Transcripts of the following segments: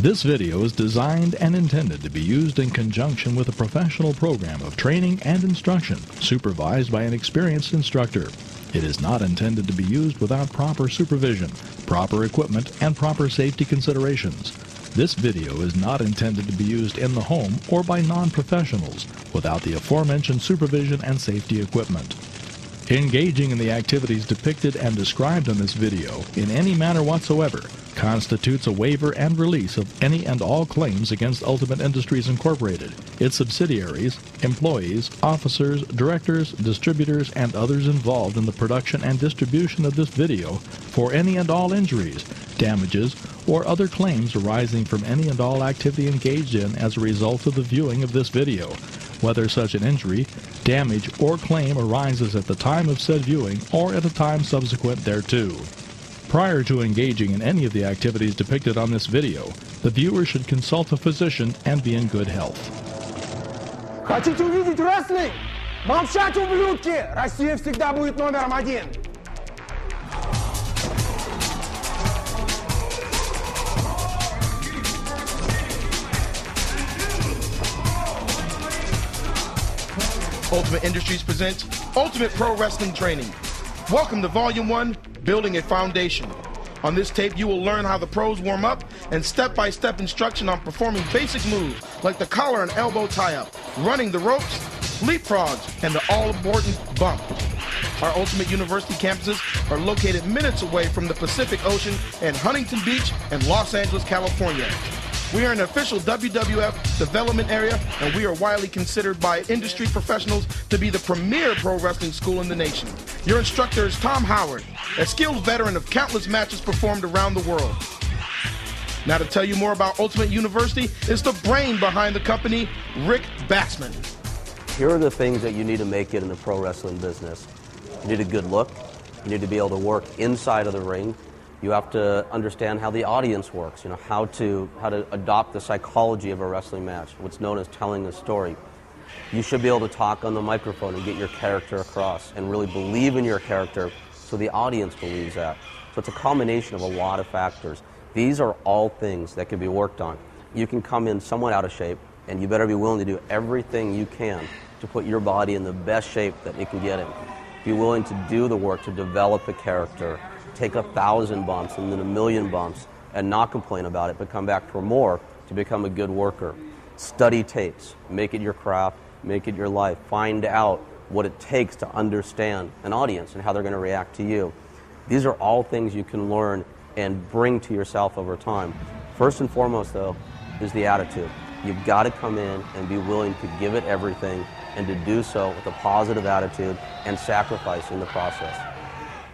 This video is designed and intended to be used in conjunction with a professional program of training and instruction supervised by an experienced instructor. It is not intended to be used without proper supervision, proper equipment, and proper safety considerations. This video is not intended to be used in the home or by non-professionals without the aforementioned supervision and safety equipment. Engaging in the activities depicted and described in this video in any manner whatsoever constitutes a waiver and release of any and all claims against Ultimate Industries Incorporated, its subsidiaries, employees, officers, directors, distributors, and others involved in the production and distribution of this video for any and all injuries, damages, or other claims arising from any and all activity engaged in as a result of the viewing of this video, whether such an injury, damage, or claim arises at the time of said viewing or at a time subsequent thereto. Prior to engaging in any of the activities depicted on this video, the viewer should consult a physician and be in good health. Хотите увидеть рестлинг? Молчать, ублюдки! Россия всегда будет номером один! Ultimate Industries presents Ultimate Pro Wrestling Training. Welcome to Volume 1, Building a Foundation. On this tape, you will learn how the pros warm up and step-by-step instruction on performing basic moves like the collar and elbow tie-up, running the ropes, leapfrogs, and the all-important bump. Our Ultimate University campuses are located minutes away from the Pacific Ocean in Huntington Beach and Los Angeles, California. We are an official WWF development area, and we are widely considered by industry professionals to be the premier pro wrestling school in the nation. Your instructor is Tom Howard, a skilled veteran of countless matches performed around the world. Now to tell you more about Ultimate University is the brain behind the company, Rick Batsman. Here are the things that you need to make it in the pro wrestling business. You need a good look. You need to be able to work inside of the ring. You have to understand how the audience works, how to adopt the psychology of a wrestling match, what's known as telling a story. You should be able to talk on the microphone and get your character across and really believe in your character so the audience believes that. So it's a combination of a lot of factors. These are all things that can be worked on. You can come in somewhat out of shape, and you better be willing to do everything you can to put your body in the best shape that it can get in. Be willing to do the work to develop a character, take 1,000 bumps and then 1,000,000 bumps and not complain about it, but come back for more to become a good worker. Study tapes, make it your craft, make it your life. Find out what it takes to understand an audience and how they're going to react to you. These are all things you can learn and bring to yourself over time. First and foremost, though, is the attitude. You've got to come in and be willing to give it everything and to do so with a positive attitude and sacrifice in the process.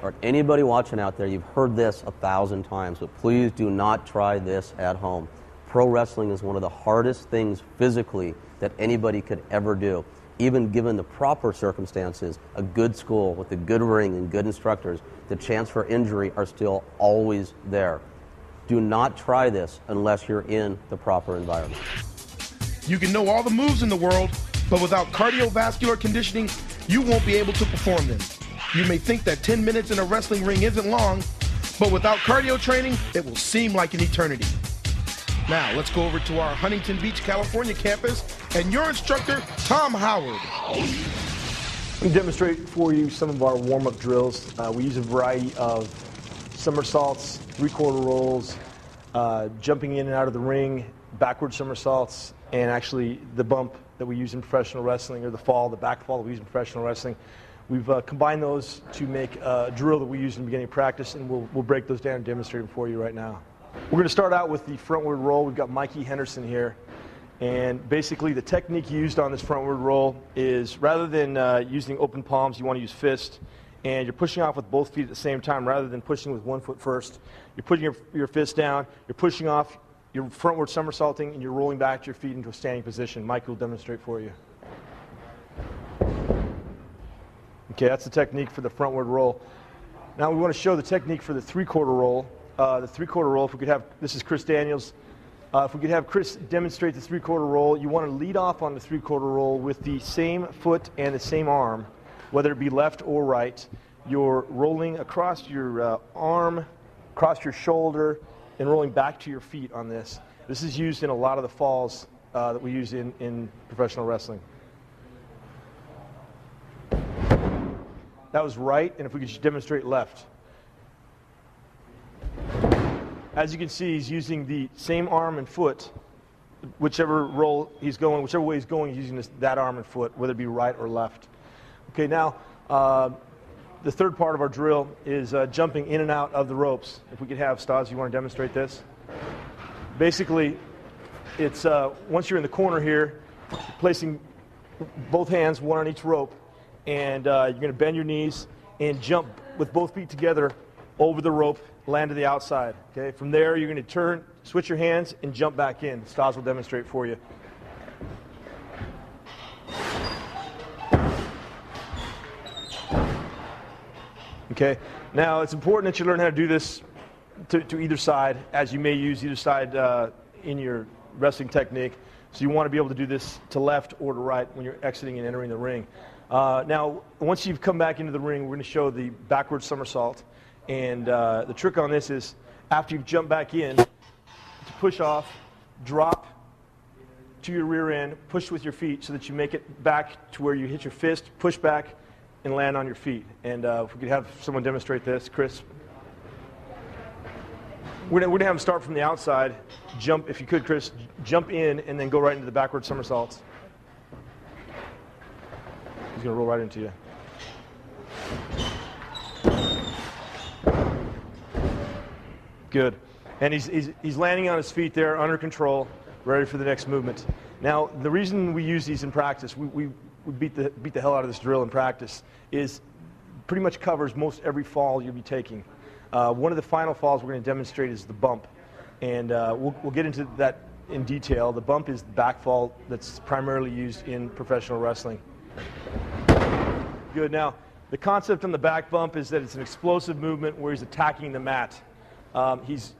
Or anybody watching out there, you've heard this 1,000 times, but please do not try this at home. Pro wrestling is one of the hardest things physically that anybody could ever do. Even given the proper circumstances, a good school with a good ring and good instructors, the chance for injury are still always there. Do not try this unless you're in the proper environment. You can know all the moves in the world, but without cardiovascular conditioning, you won't be able to perform them. You may think that 10 minutes in a wrestling ring isn't long, but without cardio training, it will seem like an eternity. Now, let's go over to our Huntington Beach, California campus and your instructor, Tom Howard. We demonstrate for you some of our warm-up drills. We use a variety of somersaults, three-quarter rolls, jumping in and out of the ring, backward somersaults, and actually the bump that we use in professional wrestling, or the fall, the back fall that we use in professional wrestling. We've combined those to make a drill that we use in the beginning of practice, and we'll break those down and demonstrate them for you right now. We're going to start out with the frontward roll. We've got Mikey Henderson here, and basically the technique used on this frontward roll is rather than using open palms, you want to use fist, and you're pushing off with both feet at the same time rather than pushing with one foot first. You're putting your fist down, you're pushing off, you're frontward somersaulting, and you're rolling back to your feet into a standing position. Mike will demonstrate for you. Okay, that's the technique for the frontward roll. Now we want to show the technique for the three-quarter roll. The three-quarter roll, if we could have, this is Chris Daniels. If we could have Chris demonstrate the three-quarter roll, you want to lead off on the three-quarter roll with the same foot and the same arm, whether it be left or right. You're rolling across your arm, across your shoulder, and rolling back to your feet on this. This is used in a lot of the falls that we use in professional wrestling. That was right, and if we could just demonstrate left. As you can see, he's using the same arm and foot, whichever roll he's going, whichever way he's going, he's using that arm and foot, whether it be right or left. Okay, now the third part of our drill is jumping in and out of the ropes. If we could have Stas, you want to demonstrate this? Basically, it's once you're in the corner here, placing both hands, one on each rope, and you're going to bend your knees and jump with both feet together over the rope, land to the outside. Okay, from there you're going to turn, switch your hands, and jump back in. Stas will demonstrate for you. Okay, now it's important that you learn how to do this to either side, as you may use either side in your wrestling technique. So you want to be able to do this to left or to right when you're exiting and entering the ring. Now, once you've come back into the ring, we're going to show the backward somersault. And the trick on this is, after you've jumped back in, to push off, drop to your rear end, push with your feet so that you make it back to where you hit your fist, push back, and land on your feet. And if we could have someone demonstrate this, Chris. We're going to have him start from the outside, jump, if you could, Chris, jump in, and then go right into the backward somersaults. He's going to roll right into you. Good. And he's landing on his feet there, under control, ready for the next movement. Now, the reason we use these in practice, we beat the hell out of this drill in practice, is pretty much covers most every fall you'll be taking. One of the final falls we're going to demonstrate is the bump. And we'll get into that in detail. The bump is the back fall that's primarily used in professional wrestling. Good. Now, the concept on the back bump is that it's an explosive movement where he's attacking the mat. He's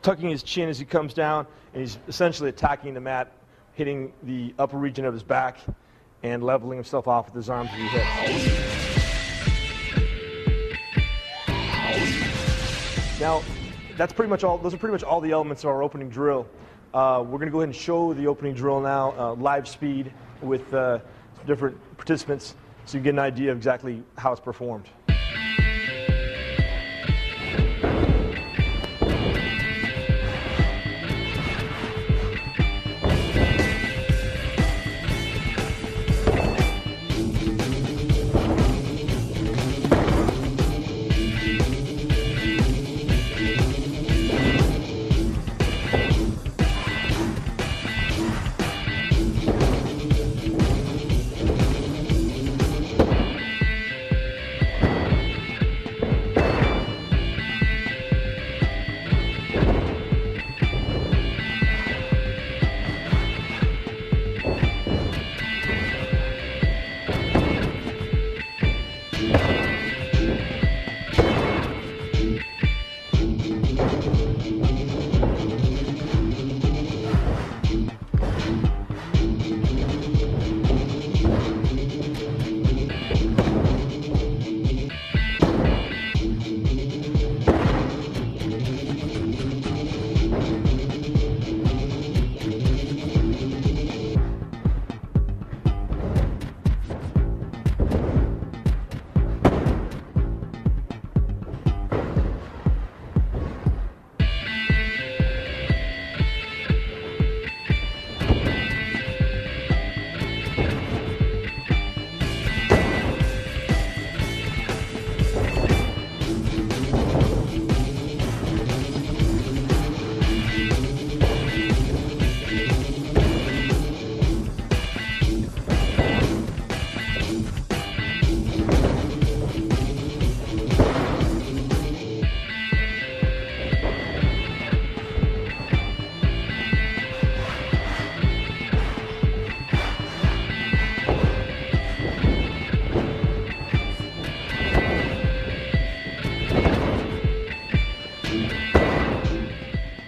tucking his chin as he comes down, and he's essentially attacking the mat, hitting the upper region of his back, and leveling himself off with his arms as he hits. Now, that's pretty much all. Those are pretty much all the elements of our opening drill. We're going to go ahead and show the opening drill now, live speed with different participants, so you get an idea of exactly how it's performed.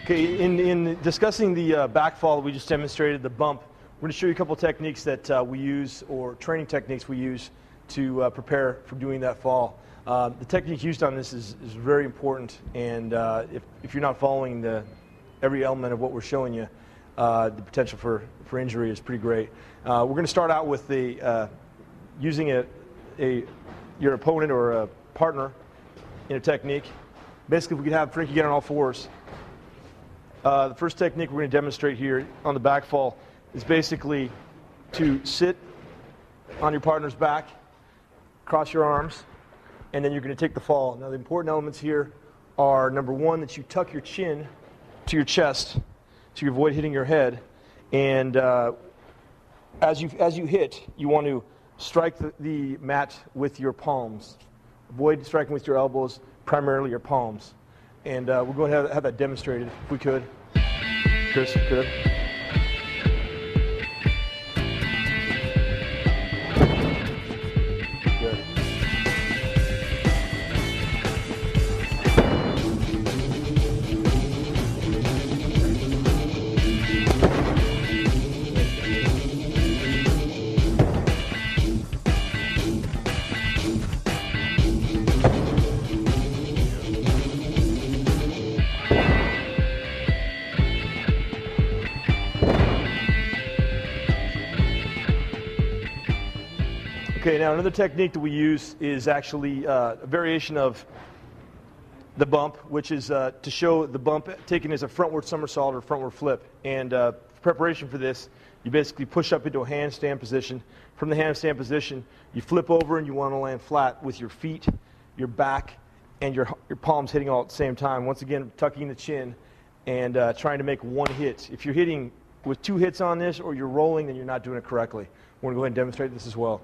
Okay, in discussing the back fall we just demonstrated, the bump, we're going to show you a couple techniques that we use, or training techniques we use to prepare for doing that fall. The technique used on this is very important, and if you're not following the every element of what we're showing you, the potential for injury is pretty great. We're going to start out with using your opponent or a partner in a technique. Basically, we could have Frankie get on all fours. The first technique we're going to demonstrate here on the back fall is basically to sit on your partner's back, cross your arms, and then you're going to take the fall. Now, the important elements here are, number one, that you tuck your chin to your chest to avoid hitting your head. And as you hit, you want to strike the mat with your palms. Avoid striking with your elbows, primarily your palms. And we're going to have that demonstrated, if we could. Chris, good. Good. Okay, now another technique that we use is actually a variation of the bump, which is to show the bump taken as a frontward somersault or frontward flip. And preparation for this, you basically push up into a handstand position. From the handstand position, you flip over and you want to land flat with your feet, your back, and your palms hitting all at the same time. Once again, tucking the chin and trying to make one hit. If you're hitting with two hits on this or you're rolling, then you're not doing it correctly. We're going to go ahead and demonstrate this as well.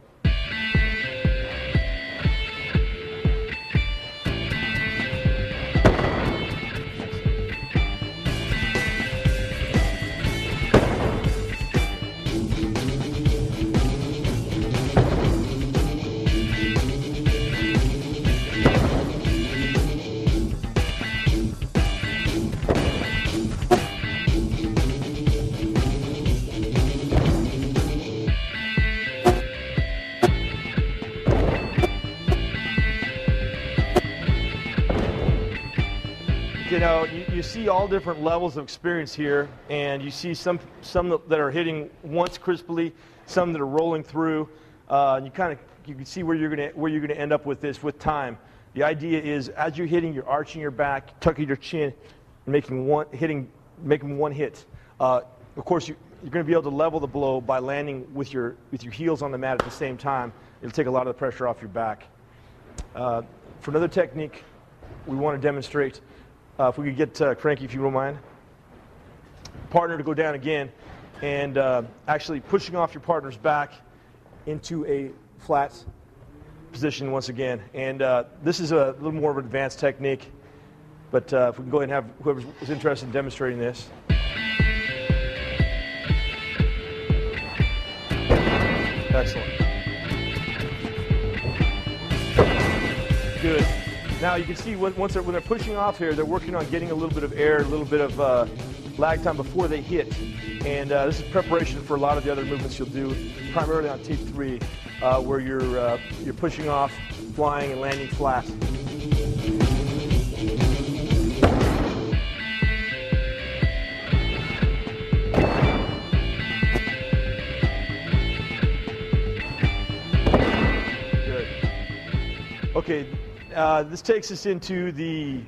You know, you see all different levels of experience here, and you see some that are hitting once crisply, some that are rolling through. You can see where you're gonna end up with this with time. The idea is, as you're hitting, you're arching your back, tucking your chin, and making one hit. Of course, you're going to be able to level the blow by landing with your heels on the mat at the same time. It'll take a lot of the pressure off your back. For another technique, we want to demonstrate. If we could get Frankie, if you don't mind, partner to go down again, and actually pushing off your partner's back into a flat position once again. And this is a little more of an advanced technique, but if we can go ahead and have whoever is interested in demonstrating this. Excellent. Good. Now you can see when they're pushing off here, they're working on getting a little bit of air, a little bit of lag time before they hit. And this is preparation for a lot of the other movements you'll do, primarily on tape 3, where you're pushing off, flying, and landing flat. Good. Okay. This takes us into the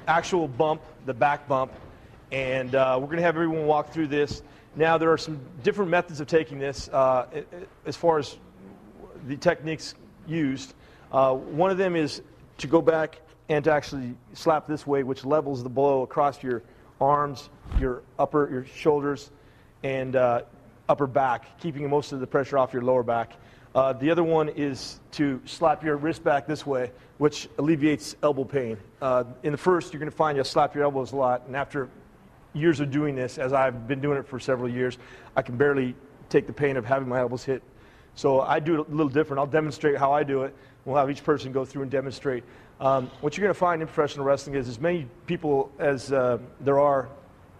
actual bump, the back bump, and we're going to have everyone walk through this. Now, there are some different methods of taking this as far as the techniques used. One of them is to go back and to actually slap this way, which levels the blow across your arms, your shoulders, and upper back, keeping most of the pressure off your lower back. The other one is to slap your wrist back this way, which alleviates elbow pain. In the first, you're going to find you'll slap your elbows a lot, and after years of doing this, as I've been doing it for several years, I can barely take the pain of having my elbows hit. So I do it a little different. I'll demonstrate how I do it. We'll have each person go through and demonstrate. What you're going to find in professional wrestling is as many people as there are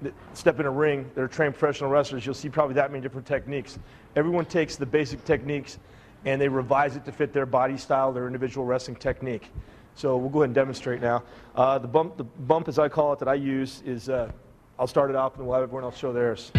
that step in a ring that are trained professional wrestlers, you'll see probably that many different techniques. Everyone takes the basic techniques and they revise it to fit their body style, their individual wrestling technique. So we'll go ahead and demonstrate now. The bump, as I call it, that I use is I'll start it off and we'll have everyone else show theirs.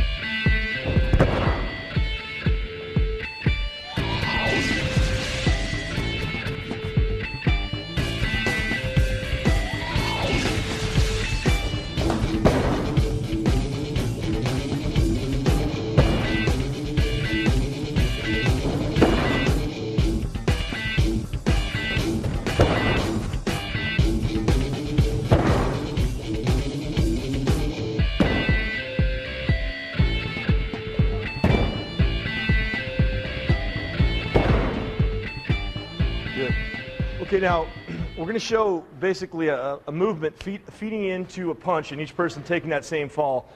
Okay, now we're going to show basically a movement feeding into a punch and each person taking that same fall.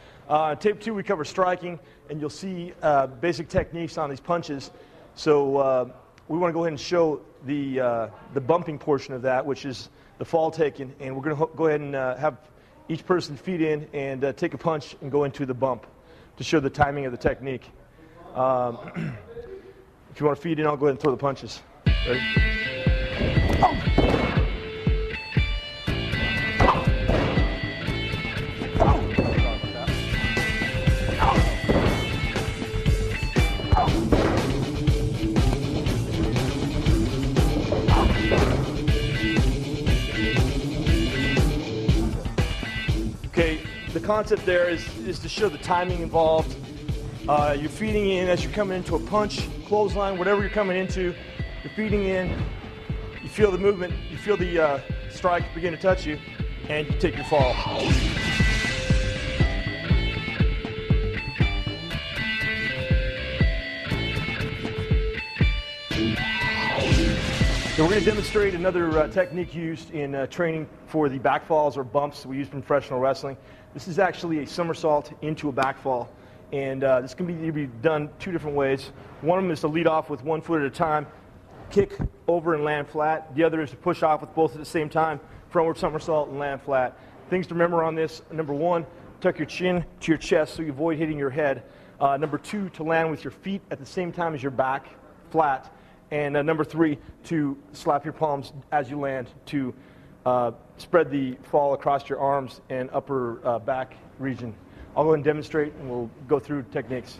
Tape 2 we cover striking, and you'll see basic techniques on these punches. So we want to go ahead and show the bumping portion of that, which is the fall taken, and we're going to go ahead and have each person feed in and take a punch and go into the bump to show the timing of the technique. If you want to feed in, I'll go ahead and throw the punches. Ready? Okay, the concept there is to show the timing involved. You're feeding in as you're coming into a punch, clothesline, whatever you're coming into, you're feeding in. You feel the movement, you feel the strike begin to touch you, and you take your fall. So we're going to demonstrate another technique used in training for the back falls or bumps we use in professional wrestling. This is actually a somersault into a back fall, and this can be done two different ways. One of them is to lead off with 1 foot at a time, kick over and land flat. The other is to push off with both at the same time, frontward somersault and land flat. Things to remember on this: number 1, tuck your chin to your chest so you avoid hitting your head. Number 2, to land with your feet at the same time as your back flat. And number 3, to slap your palms as you land to spread the fall across your arms and upper back region. I'll go ahead and demonstrate, and we'll go through techniques.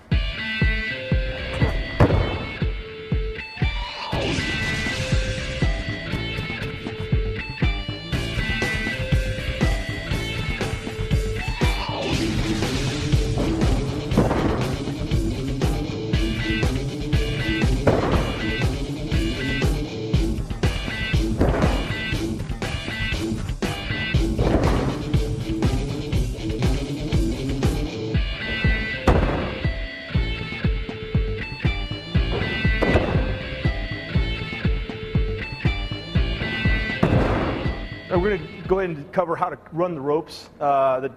We're going to go ahead and cover how to run the ropes. The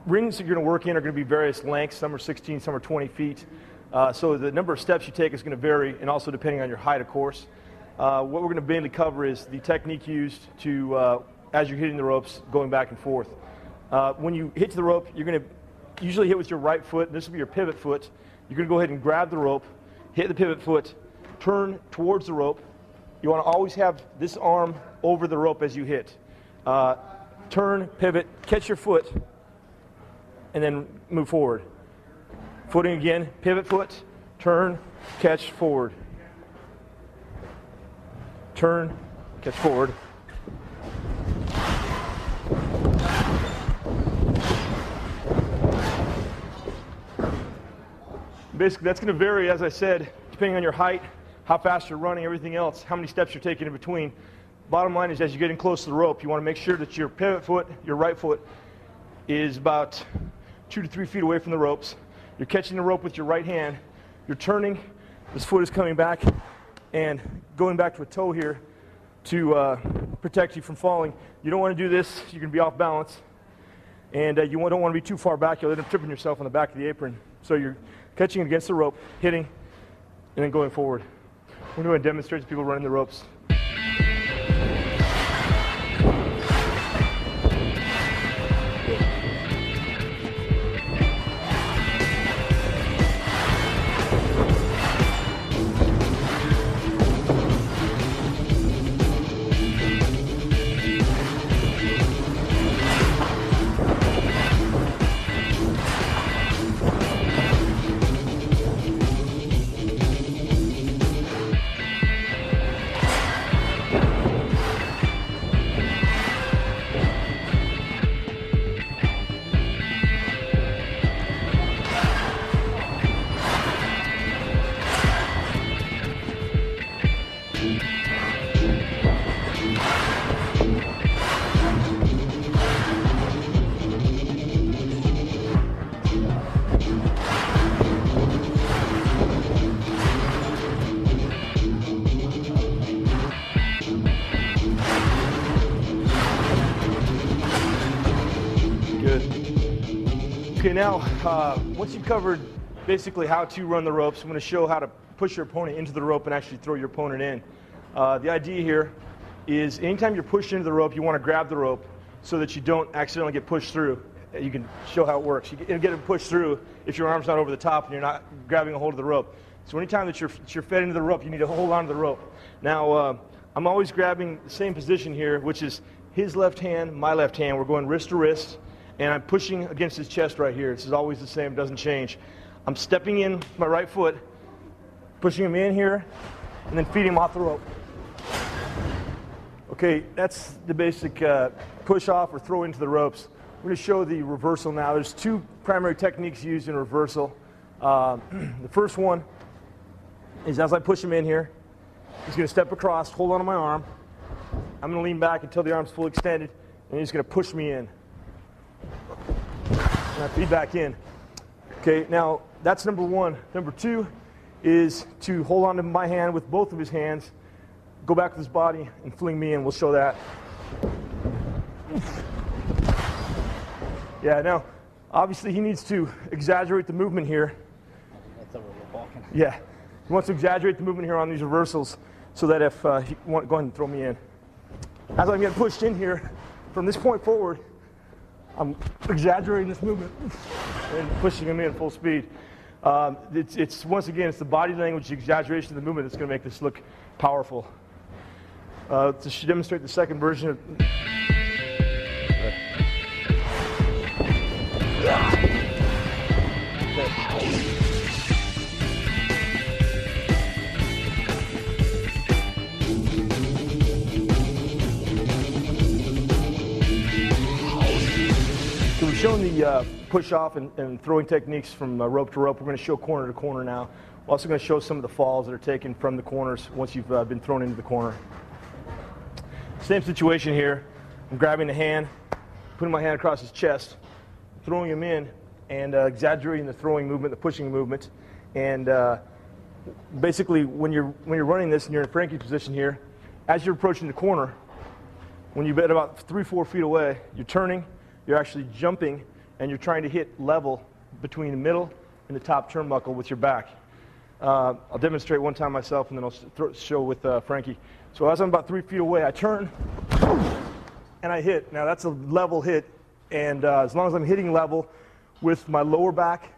rings that you're going to work in are going to be various lengths. Some are 16, some are 20 feet. So the number of steps you take is going to vary, and also depending on your height, of course. What we're going to mainly cover is the technique used to, as you're hitting the ropes, going back and forth. When you hit the rope, you're going to usually hit with your right foot, and this will be your pivot foot. You're going to go ahead and grab the rope, hit the pivot foot, turn towards the rope. You want to always have this arm over the rope as you hit. Turn, pivot, catch your foot, and then move forward. Footing again, pivot foot, turn, catch, forward. Turn, catch, forward. Basically, that's going to vary, as I said, depending on your height, how fast you're running, everything else, how many steps you're taking in between. Bottom line is, as you're getting close to the rope, you want to make sure that your pivot foot, your right foot, is about 2 to 3 feet away from the ropes. You're catching the rope with your right hand. You're turning. This foot is coming back and going back to a toe here to protect you from falling. You don't want to do this. You're going to be off balance. And you don't want to be too far back. You'll end up tripping yourself on the back of the apron. So you're catching it against the rope, hitting, and then going forward. We're going to demonstrate to people running the ropes. Okay, now, once you've covered basically how to run the ropes, I'm going to show how to push your opponent into the rope and actually throw your opponent in. The idea here is anytime you're pushed into the rope, you want to grab the rope so that you don't accidentally get pushed through. You can show how it works. You'll get it pushed through if your arm's not over the top and you're not grabbing a hold of the rope. So anytime that you're fed into the rope, you need to hold on to the rope. Now, I'm always grabbing the same position here, which is his left hand, my left hand. We're going wrist to wrist, and I'm pushing against his chest right here. This is always the same, doesn't change. I'm stepping in with my right foot, pushing him in here, and then feeding him off the rope. Okay, that's the basic push off or throw into the ropes. We're going to show the reversal now. There's two primary techniques used in reversal. The first one is as I push him in here, he's going to step across, hold on to my arm. I'm going to lean back until the arm's fully extended, and he's going to push me in. And I feed back in. Okay, now that's number one. Number two is to hold on to my hand with both of his hands, go back with his body, and fling me in. We'll show that. Yeah, now, obviously he needs to exaggerate the movement here. Yeah, he wants to exaggerate the movement here on these reversals so that if he go ahead and throw me in. As I'm getting pushed in here, from this point forward, I'm exaggerating this movement and pushing him in full speed. It's once again, it's the body language, the exaggeration of the movement that's going to make this look powerful. To demonstrate the second version of... So we've shown the push-off and throwing techniques from rope to rope. We're going to show corner to corner now. We're also going to show some of the falls that are taken from the corners once you've been thrown into the corner. Same situation here. I'm grabbing the hand, putting my hand across his chest, throwing him in, and exaggerating the throwing movement, the pushing movement. And basically, when you're running this and you're in Frankie's position here, as you're approaching the corner, when you're about 3-4 feet away, you're turning, you're actually jumping, and you're trying to hit level between the middle and the top turnbuckle with your back. I'll demonstrate one time myself, and then I'll show with Frankie. So as I'm about 3 feet away, I turn, and I hit. Now that's a level hit, and as long as I'm hitting level with my lower back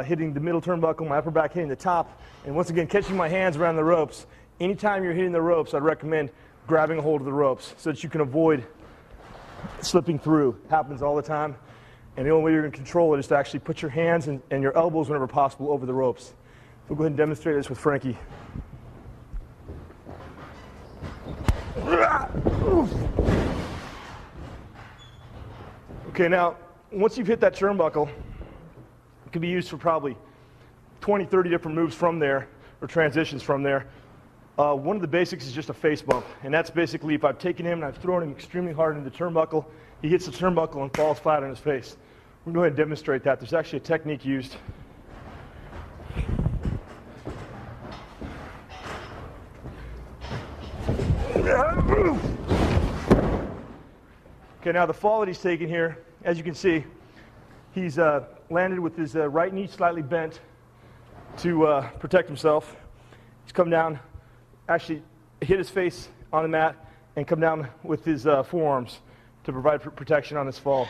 hitting the middle turnbuckle, my upper back hitting the top, and once again catching my hands around the ropes. Anytime you're hitting the ropes, I'd recommend grabbing a hold of the ropes so that you can avoid slipping through. It happens all the time, and the only way you're going to control it is to actually put your hands and your elbows whenever possible over the ropes. We'll go ahead and demonstrate this with Frankie. Okay, now, once you've hit that turnbuckle, it can be used for probably 20, 30 different moves from there, or transitions from there. One of the basics is just a face bump, and that's basically if I've taken him and I've thrown him extremely hard into the turnbuckle, he hits the turnbuckle and falls flat on his face. We're going to go ahead and demonstrate that. There's actually a technique used. Okay, now the fall that he's taking here, as you can see, he's landed with his right knee slightly bent to protect himself. He's come down, actually hit his face on the mat, and come down with his forearms to provide protection on his fall.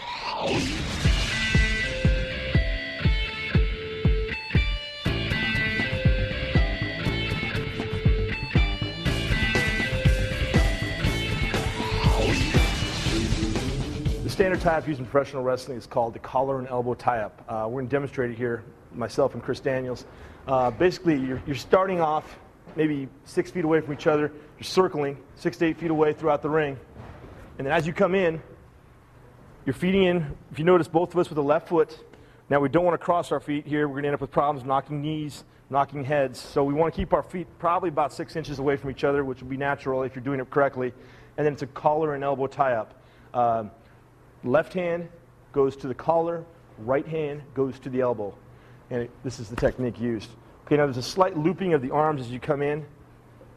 The standard tie-up used in professional wrestling is called the collar and elbow tie-up. We're going to demonstrate it here, myself and Chris Daniels. Basically, you're starting off maybe 6 feet away from each other. You're circling 6 to 8 feet away throughout the ring. And then as you come in, you're feeding in, if you notice, both of us with the left foot. Now, we don't want to cross our feet here. We're going to end up with problems knocking knees, knocking heads. So we want to keep our feet probably about 6 inches away from each other, which would be natural if you're doing it correctly. And then it's a collar and elbow tie-up. Left hand goes to the collar, right hand goes to the elbow. And this is the technique used. Okay, now there's a slight looping of the arms as you come in.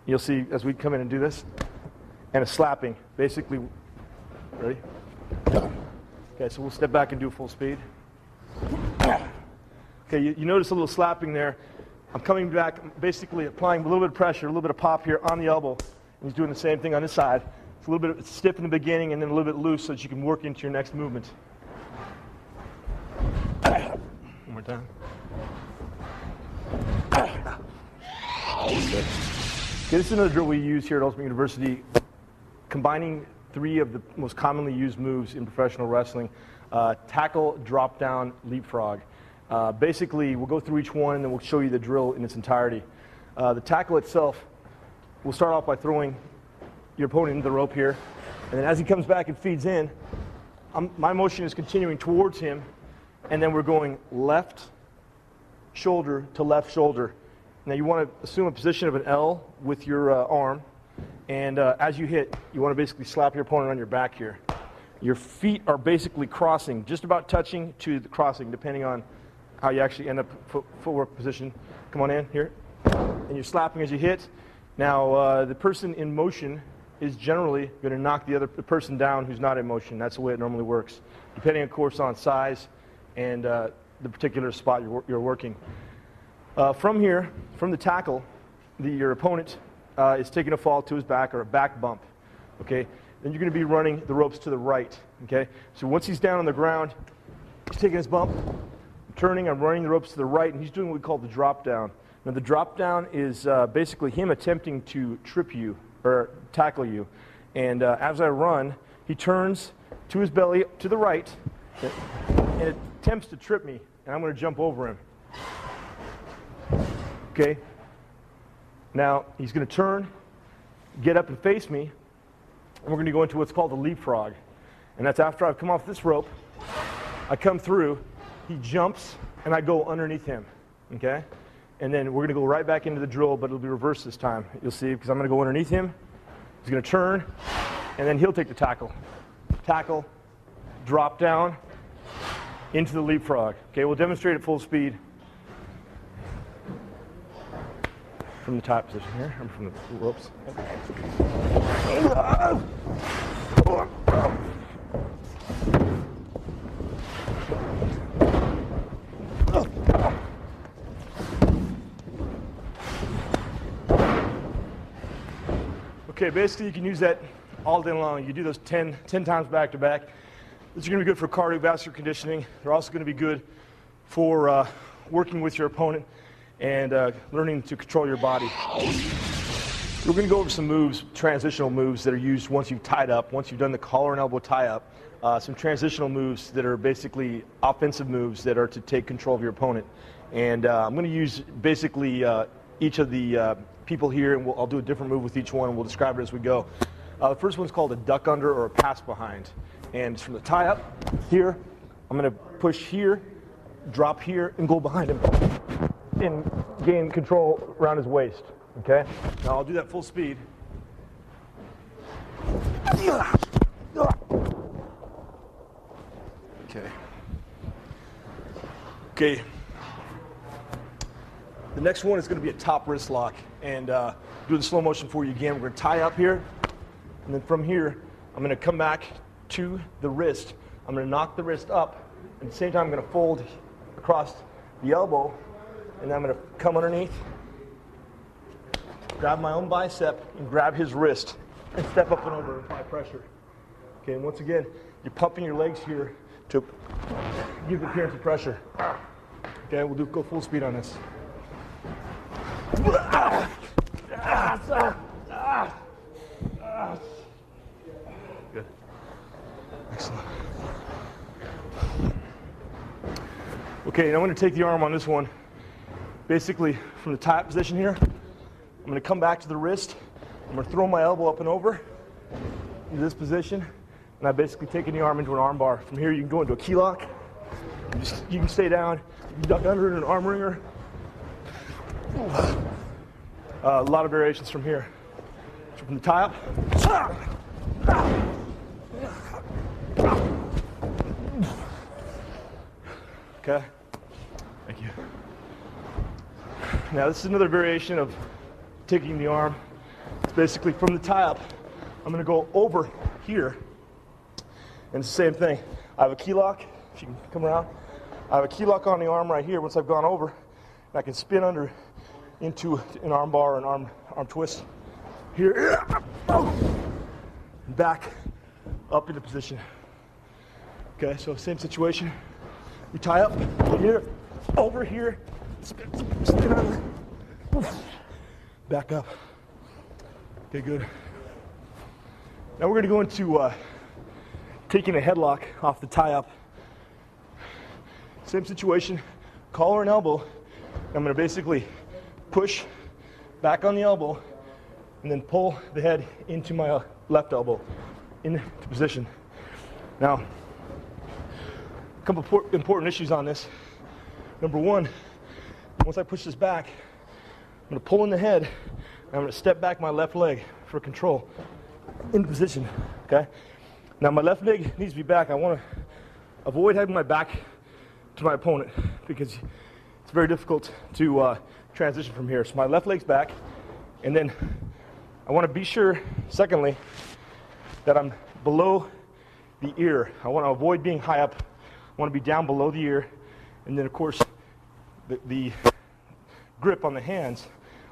You'll see as we come in and do this. And a slapping, basically. Ready? Okay, so we'll step back and do full speed. Okay, you notice a little slapping there. I'm coming back, basically applying a little bit of pressure, a little bit of pop here on the elbow. And he's doing the same thing on this side. It's a little bit stiff in the beginning and then a little bit loose so that you can work into your next movement. One more time. Okay, this is another drill we use here at Ultimate University, combining 3 of the most commonly used moves in professional wrestling. Tackle, drop down, leapfrog. Basically, we'll go through each one and then we'll show you the drill in its entirety. The tackle itself, we'll start off by throwing your opponent into the rope here. And then as he comes back and feeds in, my motion is continuing towards him. And then we're going left shoulder to left shoulder. Now you want to assume a position of an L with your arm. And as you hit, you want to basically slap your opponent on your back here. Your feet are basically crossing, just about touching to the crossing, depending on how you actually end up footwork position. Come on in here. And you're slapping as you hit. Now, the person in motion is generally going to knock the person down who's not in motion. That's the way it normally works, depending, of course, on size and the particular spot you're working. From here, from the tackle, your opponent is taking a fall to his back or a back bump. Okay? Then you're going to be running the ropes to the right. Okay? So once he's down on the ground, he's taking his bump, turning, I'm running the ropes to the right, and he's doing what we call the drop down. Now the drop down is basically him attempting to trip you or tackle you. And as I run, he turns to his belly to the right and attempts to trip me, and I'm going to jump over him. Okay? Now he's going to turn, get up and face me, and we're going to go into what's called the leapfrog. And that's after I've come off this rope, I come through, he jumps, and I go underneath him. Okay? And then we're going to go right back into the drill, but it'll be reversed this time. You'll see, because I'm going to go underneath him. He's going to turn, and then he'll take the tackle. Tackle, drop down, into the leapfrog. Okay, we'll demonstrate at full speed. From the top position here, or from the ropes. Okay, basically you can use that all day long. You do those 10 times back to back. These are going to be good for cardiovascular conditioning. They're also going to be good for working with your opponent and learning to control your body. We're going to go over some moves, transitional moves that are used once you've tied up, once you've done the collar and elbow tie-up. Some transitional moves that are basically offensive moves that are to take control of your opponent. And I'm going to use basically each of the people here, and I'll do a different move with each one, and we'll describe it as we go. The first one's called a duck under or a pass behind. And it's from the tie-up here. I'm going to push here, drop here, and go behind him and gain control around his waist. Okay? Now I'll do that full speed. Okay. Okay. The next one is going to be a top wrist lock. And do the slow motion for you again. We're going to tie up here. And then from here, I'm going to come back to the wrist. I'm going to knock the wrist up. At the same time, I'm going to fold across the elbow. And then I'm going to come underneath, grab my own bicep, and grab his wrist. And step up and over and apply pressure. Okay, and once again, you're pumping your legs here to give the appearance of pressure. Okay, we'll go full speed on this. Good. Excellent. Okay, now I'm going to take the arm on this one. Basically, from the tie-up position here, I'm going to come back to the wrist. I'm going to throw my elbow up and over into this position, and I'm basically taking the arm into an arm bar. From here, you can go into a key lock. You can stay down. You can duck under in an arm wringer. A lot of variations from here. So from the tie-up. Okay. Thank you. Now this is another variation of taking the arm. It's basically from the tie-up. I'm going to go over here. And it's the same thing. I have a key lock. If you can come around. I have a key lock on the arm right here once I've gone over, and I can spin under into an arm bar or an arm twist. Here, back up into position. Okay, so same situation. You tie up here, over here, spin under, back up. Okay, good. Now we're going to go into taking a headlock off the tie up. Same situation, collar and elbow. I'm going to basically push back on the elbow and then pull the head into my left elbow into position. Now, a couple of important issues on this. Number one, once I push this back, I'm going to pull in the head and I'm going to step back my left leg for control into position. Okay? Now my left leg needs to be back. I want to avoid having my back to my opponent because it's very difficult to transition from here. So my left leg's back, and then I want to be sure, secondly, that I'm below the ear. I want to avoid being high up. I want to be down below the ear, and then of course the grip on the hands.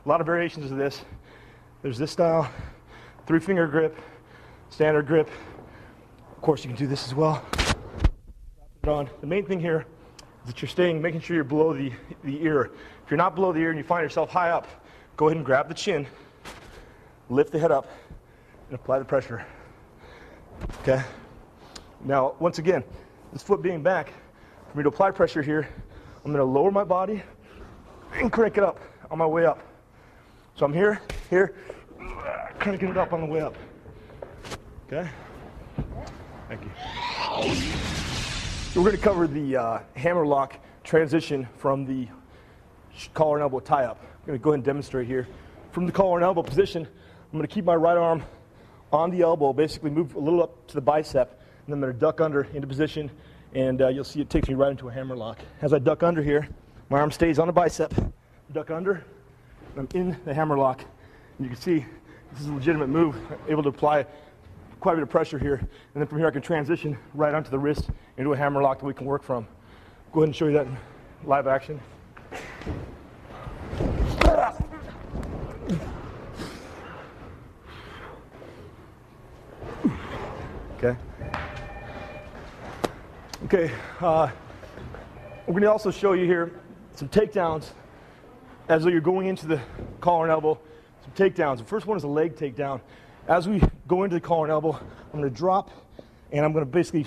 A lot of variations of this. There's this style, 3-finger grip, standard grip. Of course you can do this as well. The main thing here that you're making sure you're below the ear. If you're not below the ear and you find yourself high up, go ahead and grab the chin, lift the head up, and apply the pressure. Okay? Now, once again, this foot being back, for me to apply pressure here, I'm going to lower my body and crank it up on my way up. So I'm here, cranking it up on the way up. Okay? Thank you. We're going to cover the hammer lock transition from the collar and elbow tie-up. I'm going to go ahead and demonstrate here. From the collar and elbow position, I'm going to keep my right arm on the elbow, basically move a little up to the bicep, and then I'm going to duck under into position, and you'll see it takes me right into a hammer lock. As I duck under here, my arm stays on the bicep, duck under, and I'm in the hammer lock. And you can see this is a legitimate move, able to apply quite a bit of pressure here, and then from here I can transition right onto the wrist into a hammer lock that we can work from. Go ahead and show you that in live action. Okay. Okay. We're going to also show you here some takedowns as though you're going into the collar and elbow. Some takedowns. The first one is a leg takedown. As we go into the collar and elbow, I'm going to drop, and I'm going to basically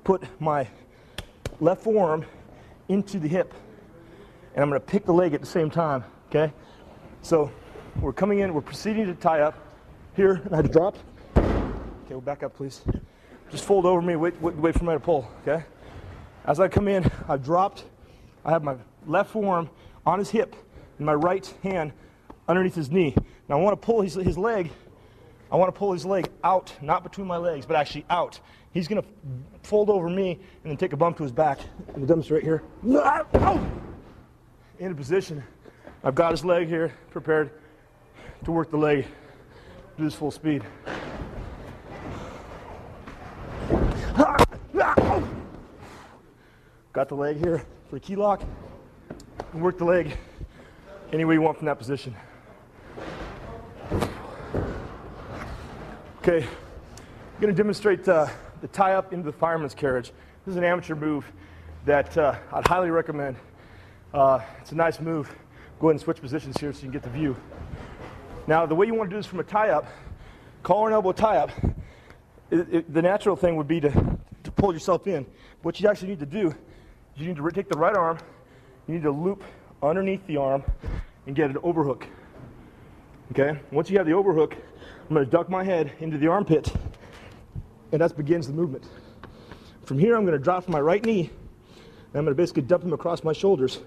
put my left forearm into the hip, and I'm going to pick the leg at the same time, okay? So we're coming in, we're proceeding to tie up here, and I drop. Okay, we'll back up, please. Just fold over me, wait for me to pull, okay? As I come in, I've dropped. I have my left forearm on his hip and my right hand underneath his knee. Now I want to pull his leg. I want to pull his leg out, not between my legs, but actually out. He's going to fold over me and then take a bump to his back. I'm going to demonstrate here. Into position. I've got his leg here, prepared to work the leg. Do this full speed. Got the leg here for a key lock. And work the leg any way you want from that position. Okay, I'm going to demonstrate the tie-up into the fireman's carriage. This is an amateur move that I'd highly recommend. It's a nice move. Go ahead and switch positions here so you can get the view. Now, the way you want to do this from a tie-up, collar and elbow tie-up, the natural thing would be to pull yourself in. What you actually need to do is you need to take the right arm, you need to loop underneath the arm and get an overhook. Okay? Once you have the overhook, I'm going to duck my head into the armpit, and that begins the movement. From here, I'm going to drop from my right knee, and I'm going to basically dump him across my shoulders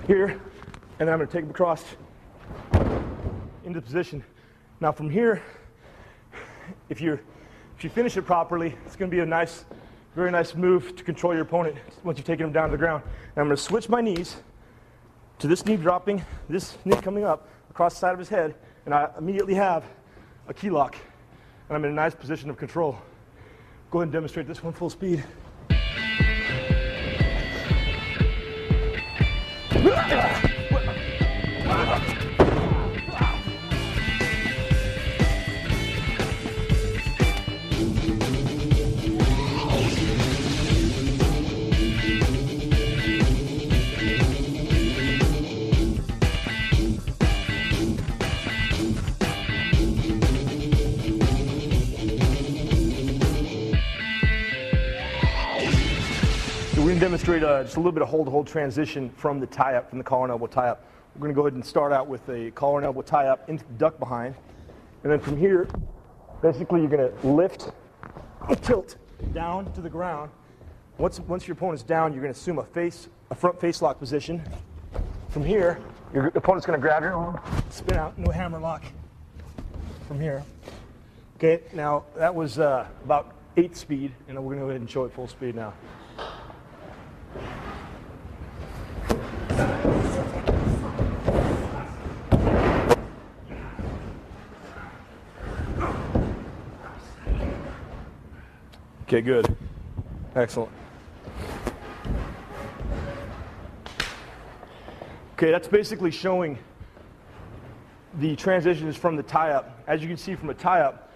here, and then I'm going to take him across into position. Now from here, if you finish it properly, it's going to be a nice, very nice move to control your opponent once you've taken him down to the ground. And I'm going to switch my knees to this knee dropping, this knee coming up across the side of his head, and I immediately have a key lock, and I'm in a nice position of control. Go ahead and demonstrate this one full speed. We're going to demonstrate just a little bit of hold-to-hold transition from the tie-up, from the collar and elbow tie-up. We're going to go ahead and start out with a collar and elbow tie-up into the duck behind. And then from here, basically you're going to lift, tilt down to the ground. Once your opponent's down, you're going to assume a front face lock position. From here, your opponent's going to grab your arm, spin out into a hammer lock from here. Okay, now that was about 8 speed, and we're going to go ahead and show it full speed now. Okay, good. Excellent. Okay, that's basically showing the transitions from the tie-up. As you can see from a tie-up,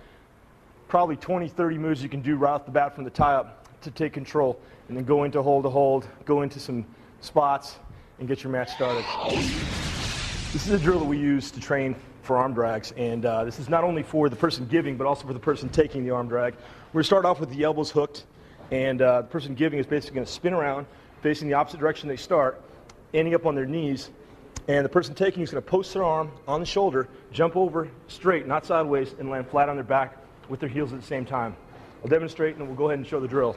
probably 20, 30 moves you can do right off the bat from the tie-up to take control, and then go into hold-to-hold, go into some spots, and get your match started. This is a drill that we use to train for arm drags, and this is not only for the person giving, but also for the person taking the arm drag. We're going to start off with the elbows hooked, and the person giving is basically going to spin around, facing the opposite direction they start, ending up on their knees, and the person taking is going to post their arm on the shoulder, jump over straight, not sideways, and land flat on their back with their heels at the same time. I'll demonstrate, and then we'll go ahead and show the drill.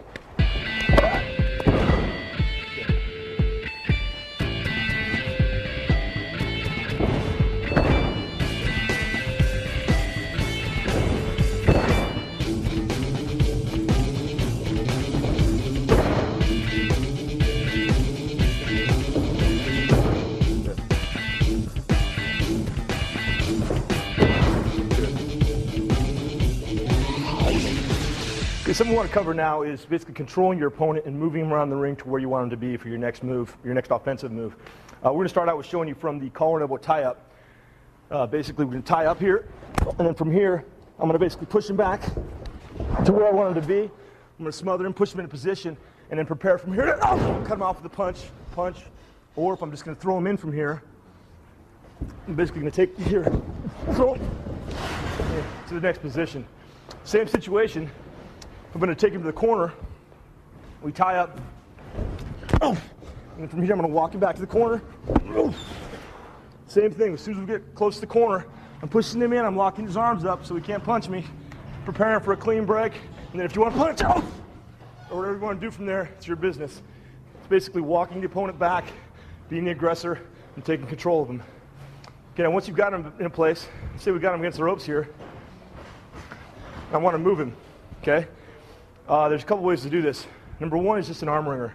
Something we want to cover now is basically controlling your opponent and moving him around the ring to where you want him to be for your next move, your next offensive move. We're going to start out with showing you from the collar and elbow tie-up. Basically, we're going to tie up here, and then from here, I'm going to basically push him back to where I want him to be. I'm going to smother him, push him into position, and then prepare from here to cut him off with a punch, or if I'm just going to throw him in from here, I'm basically going to take here, throw him to the next position. Same situation. I'm going to take him to the corner. We tie up. And from here, I'm going to walk him back to the corner. Same thing. As soon as we get close to the corner, I'm pushing him in. I'm locking his arms up so he can't punch me. Preparing for a clean break. And then if you want to punch, or whatever you want to do from there, it's your business. It's basically walking the opponent back, being the aggressor, and taking control of him. Okay, now once you've got him in place, let's say we got him against the ropes here. I want to move him. Okay. There's a couple ways to do this. Number one is just an arm wringer.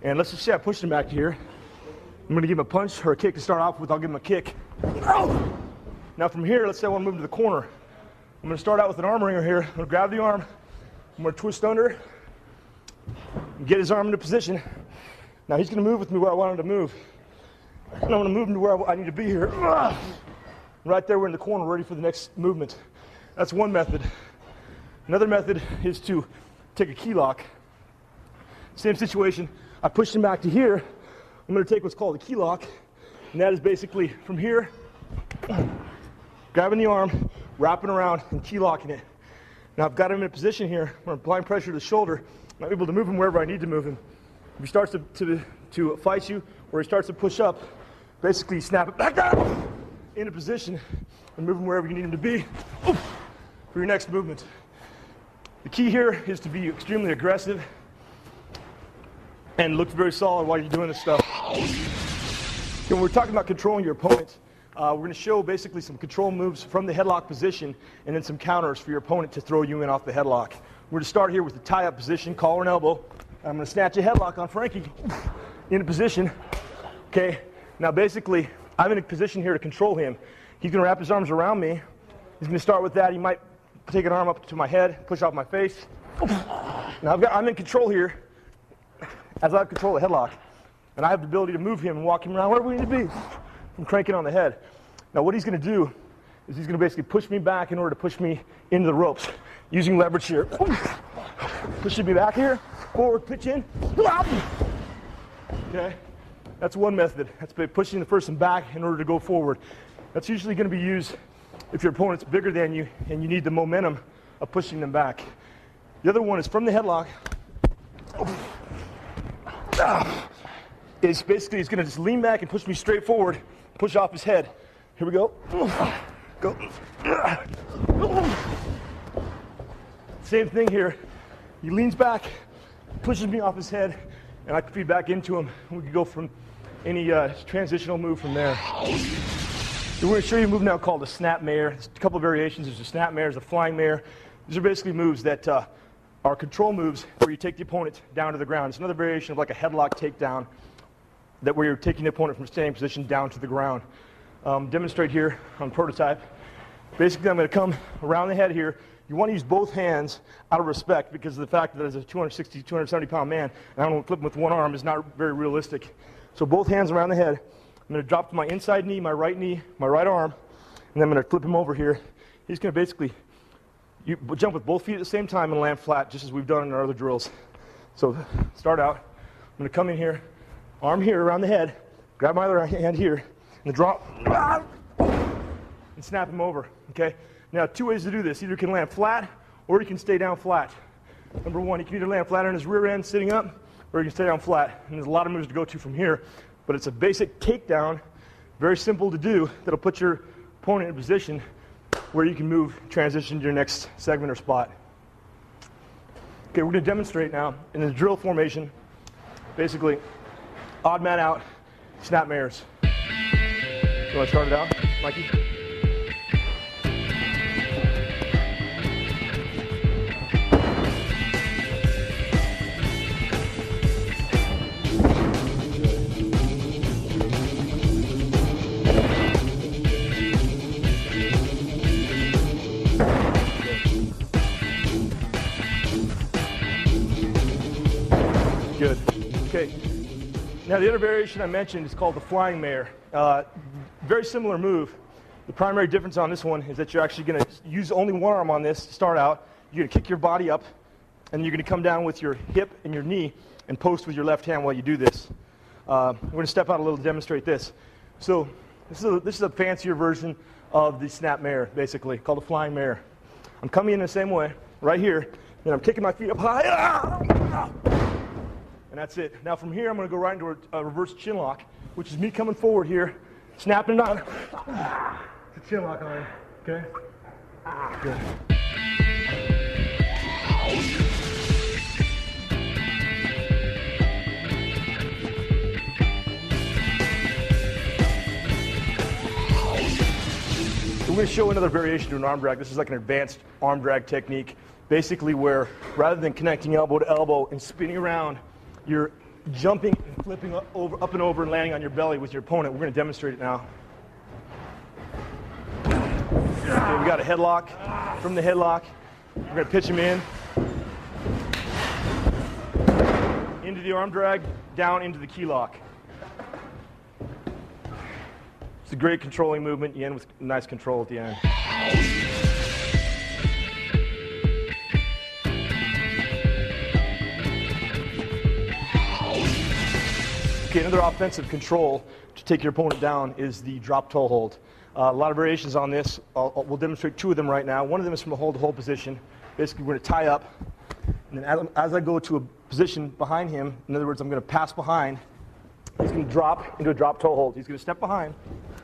And let's just say I pushed him back here. I'm going to give him a punch or a kick to start off with. I'll give him a kick. Now from here, let's say I want to move to the corner. I'm going to start out with an arm wringer here. I'm going to grab the arm. I'm going to twist under and get his arm into position. Now he's going to move with me where I want him to move. And I'm going to move him to where I need to be here. Right there, we're in the corner, ready for the next movement. That's one method. Another method is to take a key lock. Same situation. I pushed him back to here. I'm going to take what's called a key lock, and that is basically from here, grabbing the arm, wrapping around, and key locking it. Now I've got him in a position here where I'm applying pressure to the shoulder. I'm able to move him wherever I need to move him. If he starts to fight you, or he starts to push up, basically snap it back down into position and move him wherever you need him to be for your next movement. The key here is to be extremely aggressive and look very solid while you're doing this stuff. When we're talking about controlling your opponent, we're going to show basically some control moves from the headlock position and then some counters for your opponent to throw you in off the headlock. We're going to start here with the tie-up position, collar and elbow. I'm going to snatch a headlock on Frankie into position. Okay, now basically I'm in a position here to control him. He's going to wrap his arms around me. He's going to start with that. He might take an arm up to my head, push off my face. Now I'm in control here as I control the headlock. And I have the ability to move him and walk him around wherever we need to be from cranking on the head. Now what he's going to do is he's going to basically push me back in order to push me into the ropes using leverage here. Pushing me back here, forward, pitch in. Okay, that's one method. That's pushing the person back in order to go forward. That's usually going to be used if your opponent's bigger than you and you need the momentum of pushing them back. The other one is from the headlock. It's basically he's going to just lean back and push me straight forward, push off his head. Here we go. Go. Same thing here. He leans back, pushes me off his head, and I can feed back into him. We can go from any transitional move from there. So we're going to show you a move now called a snap mare. There's a couple of variations. There's a snap mare, there's a flying mare. These are basically moves that are control moves where you take the opponent down to the ground. It's another variation of like a headlock takedown, that where you're taking the opponent from standing position down to the ground. Demonstrate here on prototype. Basically, I'm going to come around the head here. You want to use both hands out of respect because of the fact that as a 260, 270-pound man, and I don't flip him with one arm is not very realistic. So both hands around the head. I'm going to drop to my inside knee, my right arm, and then I'm going to flip him over here. He's going to basically jump with both feet at the same time and land flat, just as we've done in our other drills. So start out. I'm going to come in here, arm here around the head, grab my other hand here, and drop, and snap him over, okay? Now, two ways to do this. Either you can land flat, or you can stay down flat. Number one, you can either land flat on his rear end sitting up, or you can stay down flat. And there's a lot of moves to go to from here, but it's a basic takedown, very simple to do, that'll put your opponent in a position where you can move, transition to your next segment or spot. Okay, we're going to demonstrate now in the drill formation, basically, odd man out, snap mares. You want to start it out, Mikey? Good. Okay. Now the other variation I mentioned is called the flying mare. Very similar move. The primary difference on this one is that you're actually going to use only one arm on this to start out. You're going to kick your body up, and you're going to come down with your hip and your knee and post with your left hand while you do this. We're going to step out a little to demonstrate this. So this is a fancier version of the snap mare, basically, called the flying mare. I'm coming in the same way, right here, and I'm kicking my feet up high. And that's it. Now from here, I'm going to go right into a reverse chin lock, which is me coming forward here, snapping it on. It's a chin lock on him, okay? Good. So we're going to show another variation to an arm drag. This is like an advanced arm drag technique, basically where rather than connecting elbow to elbow and spinning around, you're jumping and flipping up and over and landing on your belly with your opponent. We're going to demonstrate it now. Okay, we got a headlock. From the headlock, we're going to pitch him in. Into the arm drag, down into the key lock. It's a great controlling movement. You end with nice control at the end. Okay, another offensive control to take your opponent down is the drop toe hold. A lot of variations on this. We'll demonstrate two of them right now. One of them is from a hold-to-hold position. Basically, we're going to tie up, and then as I go to a position behind him, in other words, I'm going to pass behind, he's going to drop into a drop toe hold. He's going to step behind.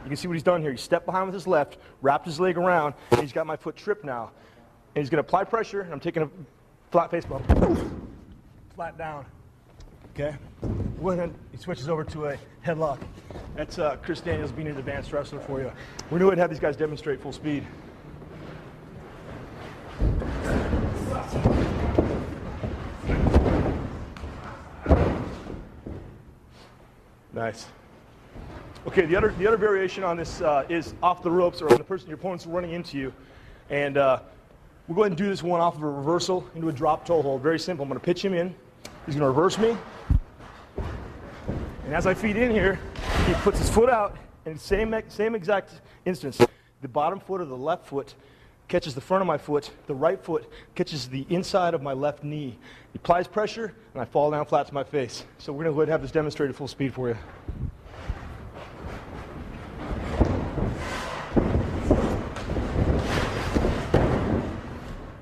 You can see what he's done here. He stepped behind with his left, wrapped his leg around, and he's got my foot tripped now. And he's going to apply pressure, and I'm taking a flat face bump. Flat down. Okay? He switches over to a headlock. That's Chris Daniels being an advanced wrestler for you. We're going to go ahead and have these guys demonstrate full speed. Nice. Okay, the other variation on this is off the ropes, or when your opponent's running into you. And we'll go ahead and do this one off of a reversal into a drop toe hold. Very simple. I'm going to pitch him in. He's going to reverse me. And as I feed in here, he puts his foot out, and same exact instance. The bottom foot of the left foot catches the front of my foot. The right foot catches the inside of my left knee. He applies pressure, and I fall down flat to my face. So we're going to go ahead and have this demonstrated full speed for you.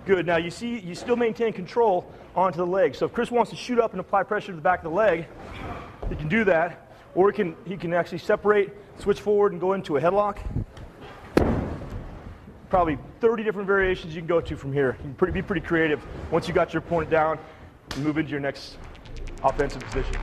Good. Now you see, you still maintain control onto the leg. So if Chris wants to shoot up and apply pressure to the back of the leg, he can do that. Or he can actually separate, switch forward, and go into a headlock. Probably 30 different variations you can go to from here. You can be pretty creative once you got your opponent down and move into your next offensive position.